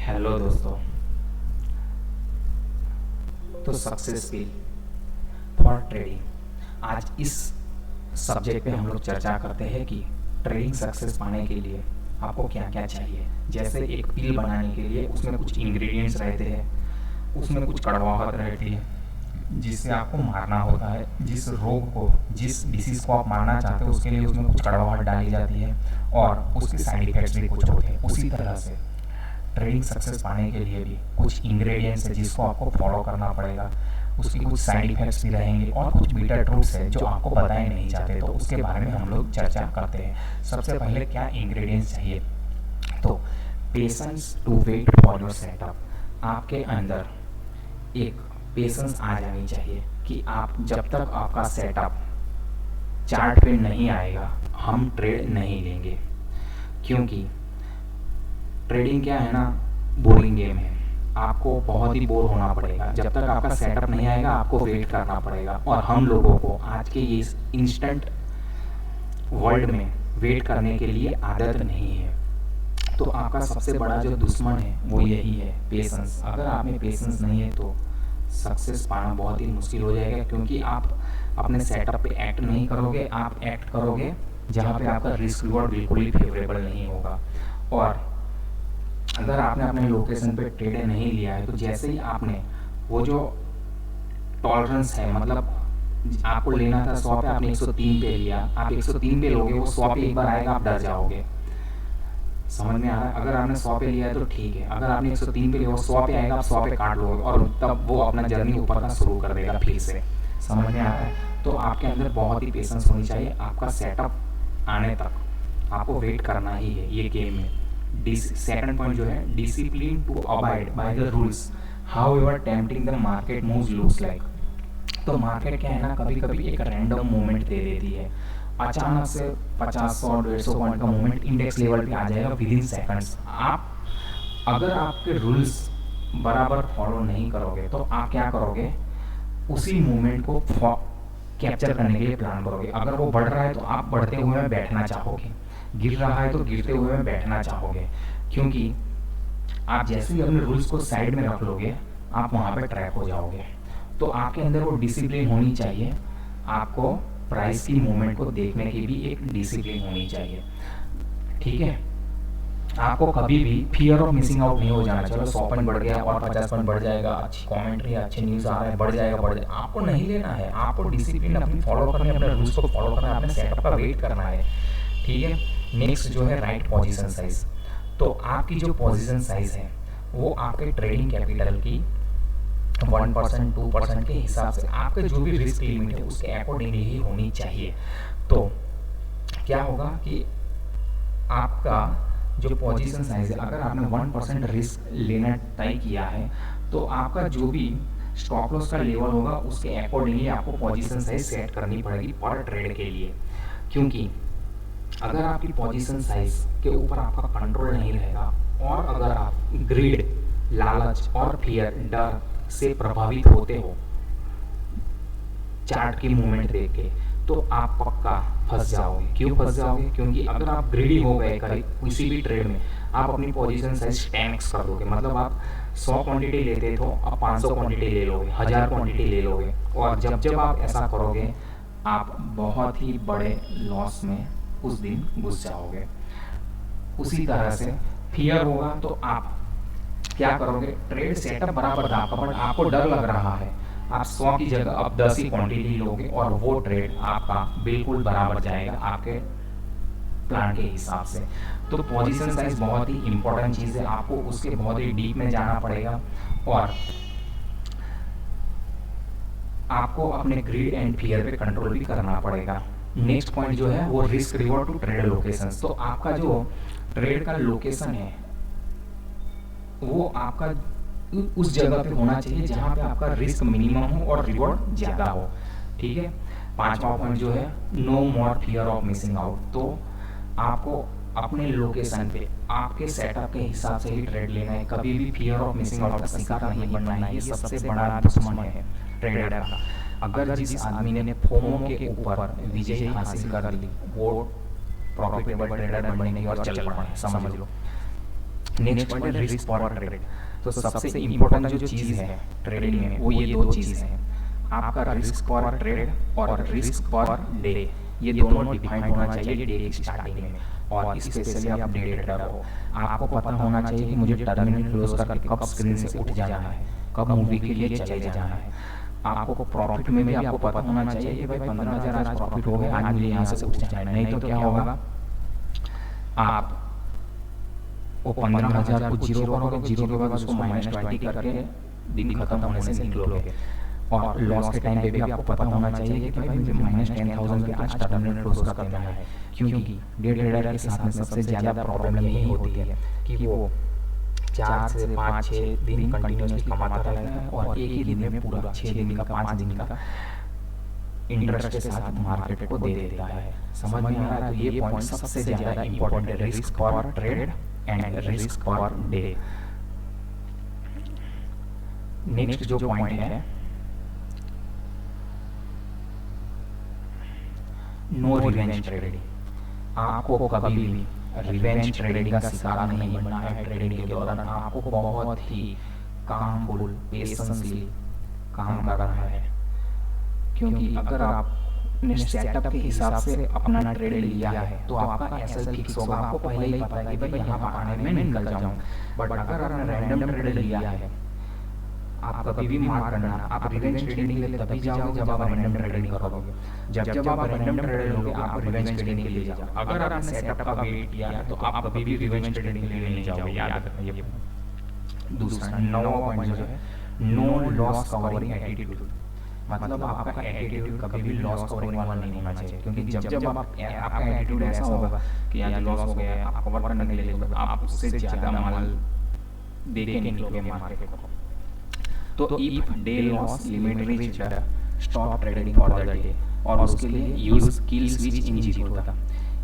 Hello दोस्तों। तो success pill for trading, आज इस सब्जेक्ट पे हम लोग चर्चा करते हैं कि ट्रेडिंग सक्सेस पाने के लिए आपको क्या क्या चाहिए। जैसे एक पिल बनाने के लिए उसमें कुछ इंग्रेडिएंट्स रहते हैं, उसमें कुछ कड़वाहट रहती है जिससे आपको मारना होता है। जिस रोग को, जिस डिसीज़ को आप मारना चाहते हो उसके लिए उसमें कुछ कड़वाहट डाली जाती है और उसके साइड इफेक्ट्स भी कुछ होते हैं। उसी तरह से ट्रेडिंग सक्सेस पाने के लिए भी कुछ इंग्रेडिएंट्स है जिसको आपको फॉलो करना पड़ेगा। उसकी कुछ साइड इफेक्ट्स भी रहेंगे और कुछ बिटर ट्रूथ्स है जो आपको बताए नहीं जाते, तो उसके बारे में हम लोग चर्चा करते हैं। सबसे पहले क्या इंग्रेडिएंट्स चाहिए, तो patience to wait for your setup. आपके अंदर एक पेशेंस आ जानी चाहिए कि आप जब तक आपका सेटअप चार्ट पे नहीं आएगा हम ट्रेड नहीं लेंगे। क्योंकि ट्रेडिंग क्या है ना, बोरिंग गेम है। आपको बहुत ही बोर होना पड़ेगा। जब तक आपका सेटअप नहीं आएगा आपको वेट करना पड़ेगा, और हम लोगों को आज के इस इंस्टेंट वर्ल्ड में वेट करने के लिए आदत नहीं है। तो आपका सबसे बड़ा जो दुश्मन है वो यही है, पेशेंस। अगर आप में पेशेंस नहीं है तो सक्सेस पाना बहुत ही मुश्किल हो जाएगा, क्योंकि आप अपने सेटअप पे एक्ट नहीं करोगे। आप एक्ट करोगे जहाँ पे आपका रिस्क रिवॉर्ड बिल्कुल ही फेवरेबल नहीं होगा। और अगर आपने अपने लोकेशन पे ट्रेड नहीं लिया है तो जैसे ही आपने वो जो टॉलरेंस है, मतलब आपको लेना था 100 पे, आपने 103 पे लिया, आप 103 पे लोगे, वो 100 पे एक बार आएगा आप डर जाओगे। समझ में आ रहा है? अगर आपने 100 पे लिया है तो ठीक है, अगर आपने 103 पे लिया, वो 100 पे आएगा, आप 100 पे काट लोगे और तब वो अपना जर्नी ऊपर का शुरू कर देगा फिर से। समझ में आ रहा है? तो आपके अंदर बहुत ही पेशेंस होनी चाहिए। आपका सेटअप आने तक आपको वेट करना ही है ये गेम में। सेकंड पॉइंट जो है, discipline to abide by the rules however tempting the market moves looks like. तो मार्केट क्या है ना, कभी कभी एक रैंडम मूवमेंट दे देती है। अचानक से 50 100 150 पॉइंट का मूवमेंट इंडेक्स लेवल पे आ जाएगा विद इन सेकंड्स। आप अगर आपके रूल्स बराबर फॉलो नहीं करोगे तो आप क्या करोगे, उसी मूवमेंट को कैप्चर करने के लिए प्लान करोगे। अगर वो बढ़ रहा है तो आप बढ़ते हुए में बैठना चाहोगे, गिर रहा है तो गिरते हुए में बैठना चाहोगे। क्योंकि आप जैसे ही अपने रूल्स को साइड में रख लोगे आप वहाँ पे ट्रैप हो जाओगे। तो आपके अंदर वो डिसिप्लिन होनी चाहिए। आपको प्राइस की मूवमेंट को देखने की भी एक डिसिप्लिन होनी चाहिए, ठीक है। आपको कभी भी फियर ऑफ मिसिंग आउट नहीं हो जाना। चलो 100 पॉइंट बढ़ गया और 50 पॉइंट बढ़ जाएगा, अच्छी कमेंट्री, अच्छे न्यूज़ आ रहा है, बढ़ जाएगा, आपको नहीं लेना है। आपको डिसिप्लिन अपनी फॉलो करनी है, अपने रूल्स को फॉलो करना है, अपने सेटअप का वेट करना है, ठीक है। नेक्स्ट जो है राइट पोजीशन साइज। तो आपकी जो पोजीशन साइज है वो आपके ट्रेडिंग कैपिटल की 1% 2% के हिसाब से आपके जो भी रिस्क लिमिट है उसके अकॉर्डिंगली ही होनी चाहिए। तो क्या होगा कि आपका जो पोजीशन साइज है, अगर आपने 1% रिस्क लेना तय किया है तो आपका जो भी स्टॉप लॉस का लेवल होगा उसके अकॉर्डिंगली आपको पोजीशन साइज सेट करनी पड़ेगी पर ट्रेड के लिए। क्योंकि अगर आपकी पोजीशन साइज के ऊपर आपका कंट्रोल नहीं रहेगा और अगर आप ग्रीड, लालच और फियर, डर से प्रभावित होते हो चार्ट की मूवमेंट देख के, तो आप पक्का फंस जाओगे। क्यों फंस जाओगे? क्योंकि अगर आप ग्रीडी हो गए किसी भी ट्रेड में, आप अपनी पोजीशन साइज 10x कर दोगे। मतलब आप 100 क्वांटिटी लेते तो आप 500 क्वांटिटी ले लोगे, 1000 क्वांटिटी ले लोगे, और जब जब आप ऐसा करोगे आप बहुत ही बड़े लॉस में उस दिन घुस जाओगे। उसी तरह से फियर होगा तो आप क्या करोगे, ट्रेड सेटअप बराबर था आपका, बट आपको डर लग रहा है, आप 100 की जगह अब 10 ही क्वांटिटी लोगे और वो ट्रेड आपका बिल्कुल बराबर जाएगा आपके प्लान के हिसाब से। तो पोजीशन साइज बहुत ही इंपॉर्टेंट चीज़ है, आपको उसके बहुत ही डीप में जाना पड़ेगा और आपको अपने ग्रीड एंड फियर पे कंट्रोल भी करना पड़ेगा। नेक्स्ट पॉइंट जो है वो risk reward to trade location. तो आपका जो ट्रेड का लोकेशन है वो आपका उस जगह पे होना चाहिए जहाँ पे आपका रिस्क मिनिमम हो और रिवॉर्ड ज़्यादा हो, ठीक है। पांचवा पॉइंट जो है, no more fear of missing out. तो आपको अपने लोकेशन पे आपके सेटअप के हिसाब से ही ट्रेड लेना है। कभी भी फियर ऑफ मिसिंग आउट का शिकार नहीं बनना है। ये सबसे बड़ा दुश्मन है ट्रेडर का। अगर जिस आदमी ने फोमो के ऊपर विजय हासिल कर ली वो प्रॉफिटेबल ट्रेडर बनने की और चल पड़ा है, समझ लो। नेक्स्ट पॉइंट है रिस्क पर ट्रेड। तो सबसे इम्पोर्टेंट जो चीज़ है ट्रेडिंग में वो ये दो चीज़ है, आपका रिस्क पर ट्रेड और रिस्क पर डे, ये दोनों डिफाइंड होना चाहिए डे की स्टार्टिंग में। और स्पेशली आप डे ट्रेडर हो, आपको पता होना चाहिए कि मुझे टर्मिनल क्लोज करके कब स्क्रीन से उठ जाना है, कब मूवी के लिए चले जाना है। आपको प्रॉफिट में भी आपको पता होना चाहिए कि भाई 15,000 आज प्रॉफिट हो गया, आज मुझे यहाँ से उठ जाना है। नहीं तो क्या होगा, आप वो 15,000 को जीरो करोगे, जीरो के बाद उसको -20 करके दिन खत्म होने से निकलोगे। और लॉस के टाइम पे भी आपको पता होना चाहिए कि भाई मुझे -10,000 पे आज टर्मिनल क्लोज कर देना है। क्योंकि डे ट्रेडर के साथ में सबसे ज़्यादा प्रॉब्लम यही होती है कि वो 4 से 5-6 दिन कंटिन्यूसली कमाता रहता है और एक ही दिन में पूरा 6 दिन का 5 दिन का इंटरेस्ट के साथ मार्केट को दे देता है। समझ में आ रहा है? तो ये पॉइंट सबसे ज़्यादा इंपॉर्टेंट है, रिस्क पर trade and risk per day. Next जो पॉइंट है, नो रिवेंज ट्रेडिंग। आपको कभी भी रिवेंज ट्रेडिंग का शिकार नहीं बनना है। ट्रेडिंग के दौरान आपको बहुत ही कामफुल पेशेंसली काम करना है, क्योंकि अगर आपने सेटअप के हिसाब से अपना ट्रेड लिया है तो आपका एसएल फिक्स होगा। आपको पहले ही पता है कि भाई यहाँ पर आने में निकल जाऊँ। बट अगर आपने रैंडम ट्रेड लिया है, आप कभी भी मार करना, आप रिवेंज ट्रेडिंग के लिए तभी जाओगे जब आप रैंडम ट्रेडिंग करोगे। जब आप रैंडम ट्रेड लोगे, आप रिवेंज ट्रेडिंग के लिए जाओगे। अगर आपने सेटअप का वेट किया है तो आप कभी भी रिवेंज ट्रेडिंग के लिए नहीं जाओगे, याद रखना ये। दूसरा 9वां पॉइंट जो है, नो लॉस कवरिंग एटीट्यूड। मतलब आपका एटीट्यूड कभी भी लॉस कवरिंग वाला नहीं होना चाहिए, क्योंकि जब आपका एटीट्यूड ऐसा होगा कि आज लॉस हो गया है, आप कवर करने के लिए आप उससे ज़्यादा माल दे के निकलोगे मार्केट को। तो if day loss limit reached, stop trading for the day. और उसके लिए use kill switch in zero था।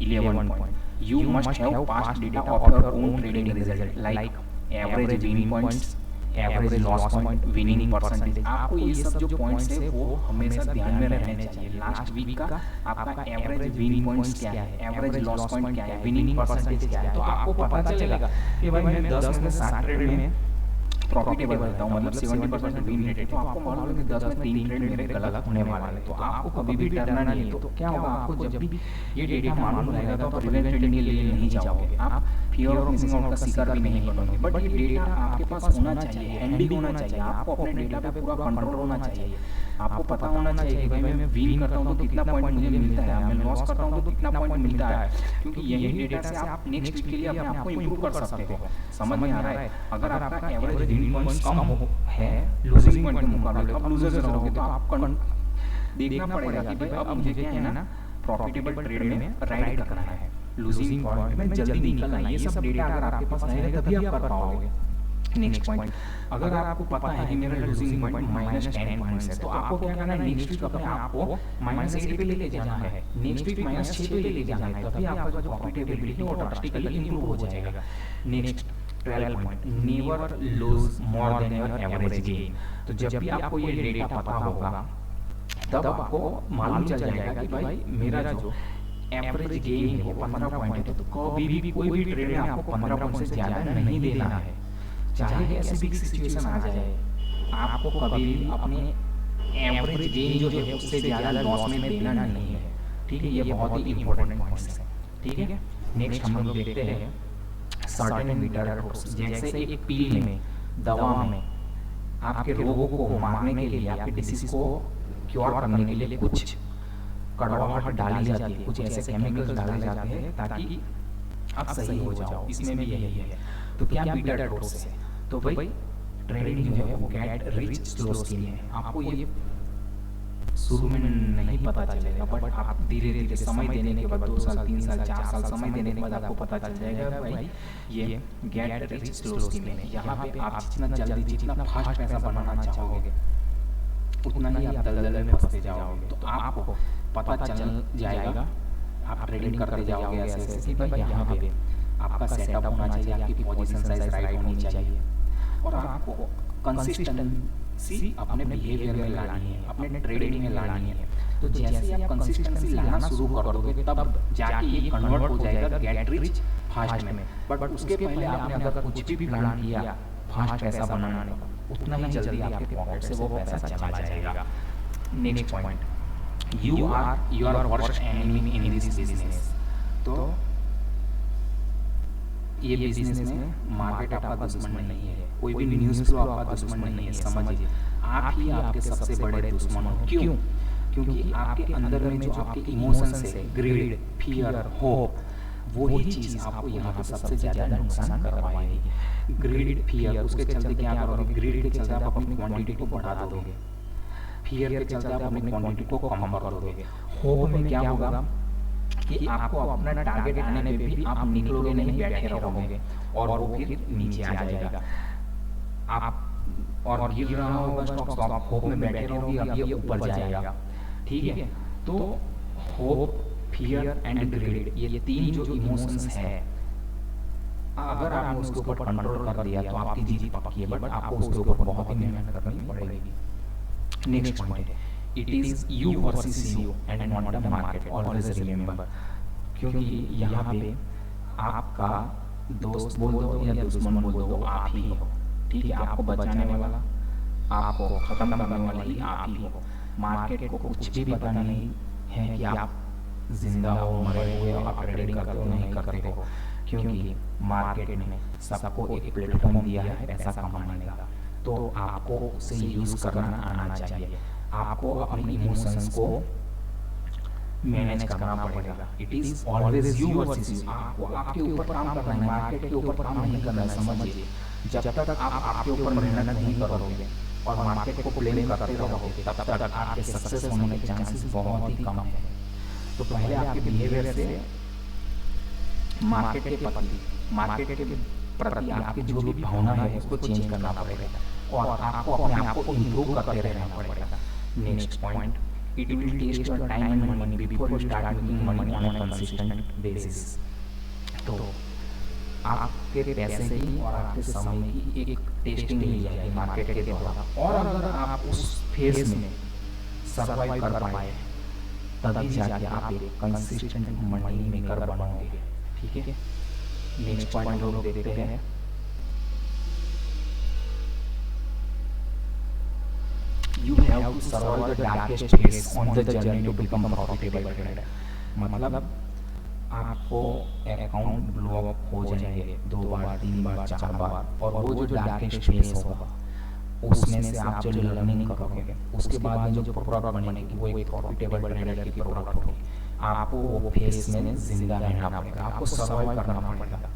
11 point, you must have past data of your own trading result like average winning points, average loss point, winning percentage. आपको ये सब जो points है वो हमेशा ध्यान में रहने चाहिए। लास्ट वीक का आपका एवरेज विनिंग पॉइंट्स क्या है, एवरेज लॉस पॉइंट क्या है, विनिंग परसेंटेज क्या है। तो आपको पता चलेगा कि भाई मैं 10 में से 60 ट्रेड में प्रॉफिटेबल रहता हूँ, मतलब 70% विन रेट है। तो आपको मालूम है कि 10 में 3 ट्रेड मेरे गलत होने वाले हैं, तो आपको कभी भी डरना नहीं है। तो क्या होगा, आपको जब भी ये डेटा मालूम रहेगा तो आप रिवेंज ट्रेडिंग के लिए नहीं जाओगे, आप फियर ऑफ मिसिंग आउट का शिकार भी नहीं बनोगे। बट ये डेटा आपके पास होना चाहिए, हैंडी होना चाहिए। आपको अपने डेटा पे पूरा कंट्रोल होना चाहिए। आपको पता होना चाहिए कि भाई मैं विन करता हूँ तो कितना पॉइंट मुझे मिलता है, मैं लॉस करता हूँ तो कितना पॉइंट मिलता है। क्योंकि यही डेटा से आप नेक्स्ट वीक के लिए अपने आप को इंप्रूव कर सकते हो। समझ में आ रहा है? अगर आपका एवरेज विनिंग पॉइंट्स कम है लूजिंग पॉइंट के मुकाबले, तो आप लूजर रहोगे। तो आपको देखना पड़ेगा कि भाई अब मुझे क्या है ना, प्रॉफिटेबल ट्रेड में राइड करना है, लूजिंग पॉइंट में जल्दी निकलना है। ये सब डेटा अगर आपके पास रहेगा तभी आप कर पाओगे। नेक्स्ट पॉइंट, अगर आपको पता है कि मेरा लूजिंग पॉइंट -10 पॉइंट्स है, तो आपको क्या करना है, नेक्स्ट वीक अपने आप को -8 पे लेके जाना है, नेक्स्ट वीक -6 पे लेके जाना है। तभी आपका जो प्रॉफिटेबिलिटी है वो ड्रास्टिकली इंप्रूव हो जाएगा। Next 12 point, never lose more than your average gain. तो जब भी आपको ये डेटा पता होगा तब आपको मालूम चल जाएगा कि भाई मेरा जो एवरेज गेन है वो 15 पॉइंट है। तो कभी भी कोई भी ट्रेड में आपको 15 पॉइंट से ज़्यादा नहीं देना है, चाहे ऐसी बिग सिचुएशन आ जाए। आपको कभी भी अपने एवरेज गेन जो है उससे ज़्यादा लॉस में देना नहीं है। ठीक है, ये बहुत ही इंपॉर्टेंट पॉइंट्स है। ठीक है, नेक्स्ट हम लोग देखते हैं सर्टेन बिटर रूट्स। जैसे एक पील में, दवा में आपके रोगों को मारने के लिए, आपके डिसीज को क्योर करने के लिए कुछ कड़वाहट डाली जाती है, कुछ ऐसे केमिकल्स डाले जाते हैं ताकि आप सही हो जाओ। इसमें भी यही है। तो क्या बिटर रूट्स है? तो भाई ट्रेडिंग जो है वो गेट रिच स्लो स्कीम है। आपको ये शुरू में नहीं पता चलेगा, बट आप धीरे धीरे समय देने के बाद 2 साल 3 साल 4 साल समय देने के बाद आपको पता चल जाएगा भाई ये गेट रिच स्लो स्कीम है। यहाँ पे आप जितना जल्दी, जितना फास्ट पैसा बनाना चाहोगे उतना ही आप दलदल में फंसते जाओगे। तो आपको पता चल जाएगा, आप ट्रेडिंग करते जाओगे ऐसे ऐसे कि भाई यहाँ पे आपका सेटअप होना चाहिए, आपकी पोजीशन साइज राइट होनी चाहिए, और आपको कंसिस्टेंसी अपने बिहेवियर में लानी है, अपने ट्रेडिंग में लानी है। तो जैसे ही आप कंसिस्टेंसी लाना शुरू कर दोगे तब जाके ये कन्वर्ट हो जाएगा गेट रिच फास्ट में, बट उसके पहले आपने अगर कुछ भी प्लान किया फास्ट पैसा बनाने का, उतना ही जल्दी आपके पॉकेट से वो पैसा चला जाएगा। Next point, you are your worst enemy in this business. तो ये बिजनेस में मार्केट आपका दुश्मन नहीं है, कोई भी न्यूज़ फ्लो आपका दुश्मन नहीं है, समझिए आप ही आपके सबसे बड़े दुश्मन हो। क्यों? क्योंकि आपके अंदर में जो आपके इमोशंस है, ग्रीड, फियर, होप, वही चीज़ आपको यहाँ पे सबसे ज़्यादा नुकसान करवाएगी। ग्रीड, फियर, उसके चलते क्या करोगे? ग्रीड के चलते आप अपनी क्वांटिटी को बढ़ा दोगे, फियर के चलते आप अपनी क्वांटिटी को कम कर दोगे, होप में क्या होगा कि आपको अपना टारगेट आने पे भी आप निकलोगे नहीं, बैठे रहोगे और वो फिर नीचे आ जाएगा। आप और गिर रहा होगा स्टॉक, आप होप में बैठे रहोगे, अब ये ऊपर जाएगा। ठीक है, तो होप, फियर एंड ग्रीड, ये तीन जो इमोशंस है, अगर आपने उसके ऊपर कंट्रोल कर दिया तो आपकी जीत पक्की है, बट आपको उसके ऊपर बहुत ही मेहनत करनी पड़ेगी। नेक्स्ट पॉइंट है, it is you versus you and not the market, always remember. क्योंकि यहाँ पे आपका दोस्त बोल दो या दुश्मन बोल दो, आप ही हो। ठीक है, आपको बचाने वाला, आपको खत्म करने वाला ही आप ही हो। मार्केट को कुछ भी पता नहीं है कि आप जिंदा हो, मरे हुए हो, आप ट्रेडिंग करते हो नहीं करते हो, क्योंकि मार्केट ने सबको एक प्लेटफॉर्म दिया है पैसा कमाने का, तो आपको उसे यूज करना आना चाहिए। आपको अपने इमोशंस को मैनेज करना पड़ेगा। It is always you versus you, आपको आपके ऊपर काम करना है, मार्केट के ऊपर काम नहीं करना है। समझिए, जब तक आप आपके ऊपर मेहनत नहीं करोगे और मार्केट को ब्लेम करते रहोगे, तब तक आपके सक्सेस होने के चांसेस बहुत ही कम है। तो पहले आपके बिहेवियर से मार्केट के प्रति आपकी जो भी भावना है उसको चेंज करना पड़ेगा और आपको अपने आप को इम्प्रूव करते रहना पड़ेगा। Next point, it will test your time and money before you start making money on a consistent basis. तो आपके पैसे की और आपके समय की एक टेस्टिंग ली जाएगी मार्केट के द्वारा, और अगर आप उस फेज में सर्वाइव कर पाए तभी जाके आप एक कंसिस्टेंट मनी मेकर बनोगे। ठीक है, नेक्स्ट पॉइंट हम लोग देखते हैं, you have to survive the darkest phase on the journey to become a profitable trader। मतलब आपको अकाउंट ब्लॉक हो जाएंगे 2 बार 3 बार 4 बार, और वो जो डार्केस्ट फेज होगा उसमें से आप जो लर्निंग करोगे उसके बाद में जो प्रोडक्ट बनेगी वो एक प्रॉफिटेबल ट्रेडर की प्रोडक्ट होगी। आपको वो फेज में जिंदा रहना पड़ेगा, आपको सर्वाइव करना पड़ेगा।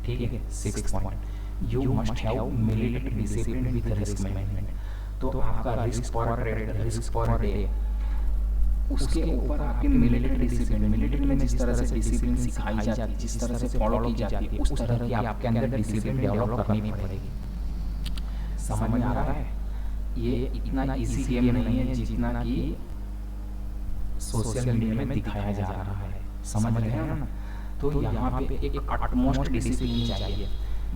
ठीक है, 6th point, you must have military discipline with risk management. तो आपका रिस्क पर डे, उसके ऊपर आपकी मिलिट्री डिसिप्लिन, मिलिट्री में जिस तरह से डिसिप्लिन सिखाई जाती है, जिस तरह से फॉलो की जाती है, उस तरह की आपके अंदर डिसिप्लिन डेवलप करनी पड़ेगी। समझ में आ रहा है? ये इतना इजी गेम नहीं है जितना कि सोशल मीडिया में दिखाया जा रहा है। समझ रहे हैं ना? तो यहाँ पे एक अटमोस्ट डिसिप्लिन चाहिए।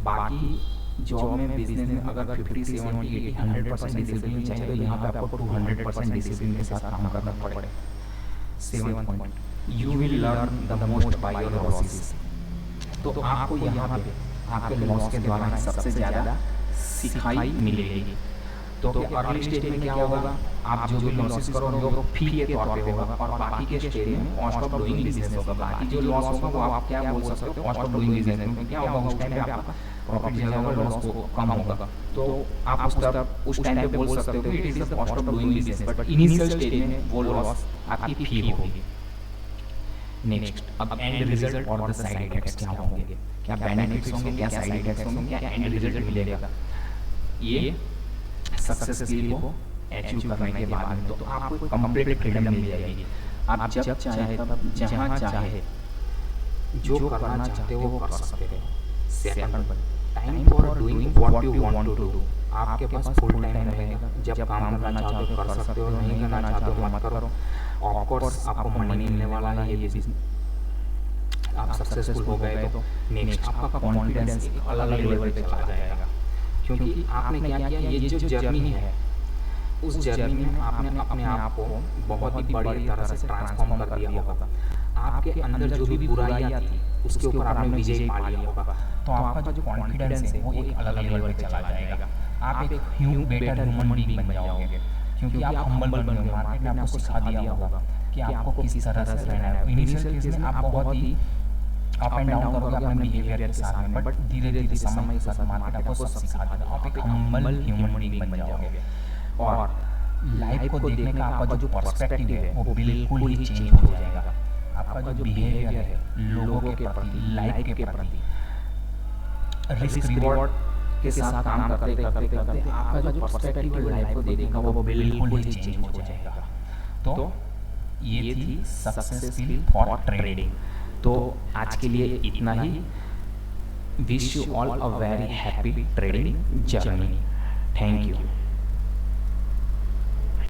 बाकी जॉब में, बिजनेस में अगर 50, 70, 80, 100% डिसिप्लिन चाहिए तो यहाँ पे आपको 200% डिसिप्लिन के साथ काम करना पड़े। 7th point, you will learn the most by your losses. तो आपको यहाँ पे आपके लॉस के द्वारा सबसे ज़्यादा सिखाई मिलेगी। तो अर्ली स्टेज में क्या होगा, आप जो भी लॉसेस करोगे वो फी के तौर पे होगा, और बाकी के स्टेज में कॉस्ट ऑफ डूइंग बिजनेस होगा। बाकी जो लॉस होगा वो आप क्या बोल सकते हो, कॉस्ट ऑफ डूइंग बिजनेस में क्या होगा, उस टाइम पे आपका प्रॉफिट ज़्यादा होगा, लॉस कम होगा। तो आप उस टाइम पे बोल सकते हो कि it is the cost of doing business, but initial stage में वो लॉस आपकी फी होगी। नेक्स्ट, अब एंड रिजल्ट और द साइड इफेक्ट्स क्या होंगे, क्या बेनिफिट्स होंगे, क्या साइड इफेक्ट्स होंगे, क्या एंड रिजल्ट मिलेगा। ये सक्सेस को अचीव करने के बाद में तो आपको कंप्लीट फ्रीडम मिल जाएगी। आप जब चाहे तब जहाँ चाहे जो करना चाहते हो वो कर सकते हो। Second, time for doing what you want to do. आपके पास फुल टाइम रहेगा, जब काम करना चाहते हो कर सकते हो, नहीं करना चाहते हो मत करो। ऑफ कोर्स आपको मनी मिलने वाला है, ये बिजनेस आप सक्सेसफुल हो गए तो नेक्स्ट आपका कॉन्फिडेंस एक अलग लेवल पे चला जाएगा। क्योंकि आपने क्या किया, ये जो जर्नी है उस जर्नी में आपने अपने आप को बहुत ही बड़ी तरह से ट्रांसफॉर्म कर दिया होगा। आपके अंदर जो भी बुराइयां थी उसके ऊपर आपने विजय पा लिया होगा, तो आपका जो कॉन्फिडेंस है वो एक अलग लेवल पे चला जाएगा। आप एक बेटर ह्यूमन बीइंग बन जाओगे, क्योंकि आप हम्बल बन गए। मार्केट ने आपको सिखा दिया होगा कि आपको किस तरह से रहना है। इनिशियल केस में आप बहुत ही अप एंड डाउन करोगे अपने बिहेवियर के साथ में, बट धीरे धीरे समय के साथ मार्केट आपको सब सिखा देगा। आप एक हम्बल ह्यूमन बीइंग बन जाओगे और लाइफ को देखने का आपका जो पर्सपेक्टिव है वो बिल्कुल ही चेंज हो जाएगा। आपका जो बिहेवियर है लोगों के प्रति, लाइफ के प्रति, रिस्क रिवॉर्ड के साथ काम करते करते करते आपका जो पर्सपेक्टिव है लाइफ को देखने का वो बिल्कुल ही चेंज हो जाएगा। तो ये थी सक्सेस स्किल फॉर ट्रेडिंग। तो आज के लिए इतना ही। Wish you all a very happy trading journey. Thank you.